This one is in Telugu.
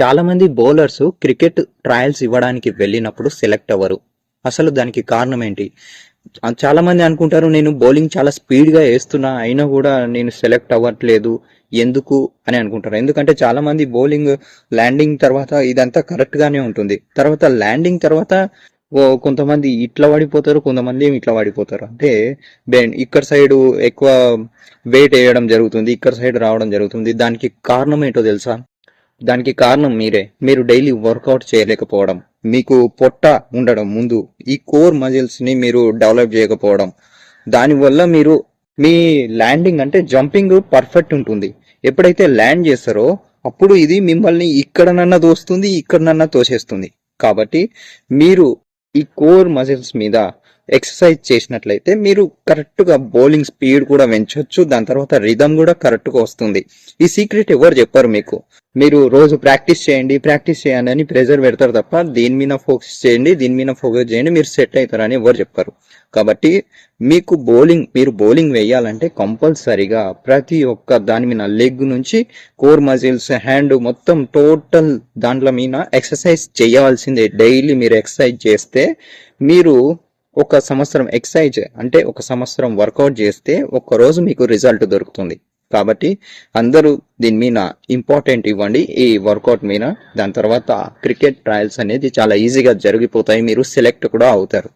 చాలా మంది బౌలర్స్ క్రికెట్ ట్రయల్స్ ఇవ్వడానికి వెళ్ళినప్పుడు సెలెక్ట్ అవ్వరు. అసలు దానికి కారణం ఏంటి? చాలా మంది అనుకుంటారు నేను బౌలింగ్ చాలా స్పీడ్ గా వేస్తున్నా అయినా కూడా నేను సెలెక్ట్ అవ్వట్లేదు ఎందుకు అని అనుకుంటారు. ఎందుకంటే చాలా మంది బౌలింగ్ ల్యాండింగ్ తర్వాత ఇదంతా కరెక్ట్ గానే ఉంటుంది. తర్వాత ల్యాండింగ్ తర్వాత కొంతమంది ఇట్లా పడిపోతారు, కొంతమంది ఇట్లా పడిపోతారు. అంటే ఇక్కడ సైడ్ ఎక్కువ వెయిట్ వేయడం జరుగుతుంది, ఇక్కడ సైడ్ రావడం జరుగుతుంది. దానికి కారణం ఏంటో తెలుసా? దానికి కారణం మీరే. మీరు డైలీ వర్కౌట్ చేయలేకపోవడం, మీకు పొట్ట ఉండడం, ముందు ఈ కోర్ మజిల్స్ ని మీరు డెవలప్ చేయకపోవడం, దానివల్ల మీరు మీ ల్యాండింగ్ అంటే జంపింగ్ పర్ఫెక్ట్ ఉంటుంది. ఎప్పుడైతే ల్యాండ్ చేస్తారో అప్పుడు ఇది మిమ్మల్ని ఇక్కడనన్నా తోస్తుంది, ఇక్కడనన్నా తోసేస్తుంది. కాబట్టి మీరు ఈ కోర్ మజిల్స్ మీద ఎక్సర్సైజ్ చేసినట్లయితే మీరు కరెక్ట్ గా బౌలింగ్ స్పీడ్ కూడా పెంచొచ్చు, దాని తర్వాత రిథమ్ కూడా కరెక్ట్ గా వస్తుంది. ఈ సీక్రెట్ ఎవరు చెప్పారు మీకు? మీరు రోజు ప్రాక్టీస్ చేయండి అని ప్రెజర్ పెడతారు తప్ప దీని మీద ఫోకస్ చేయండి, దీని మీద ఫోకస్ చేయండి, మీరు సెట్ అవుతారని ఎవరు చెప్పారు. కాబట్టి మీకు మీరు బౌలింగ్ వేయాలంటే కంపల్సరీగా ప్రతి ఒక్క దాని మీద లెగ్ నుంచి కోర్ మజిల్స్, హ్యాండ్ మొత్తం టోటల్ దాంట్లో మీద ఎక్సర్సైజ్ చేయవలసిందే. డైలీ మీరు ఎక్సర్సైజ్ చేస్తే మీరు ఒక సంవత్సరం ఎక్సర్సైజ్ అంటే ఒక సంవత్సరం వర్కౌట్ చేస్తే ఒక్క రోజు మీకు రిజల్ట్ దొరుకుతుంది. కాబట్టి అందరూ దీని మీద ఇంపార్టెంట్ ఇవ్వండి, ఈ వర్కౌట్ మీద. దాని తర్వాత క్రికెట్ ట్రయల్స్ అనేది చాలా ఈజీగా జరిగిపోతాయి, మీరు సెలెక్ట్ కూడా అవుతారు.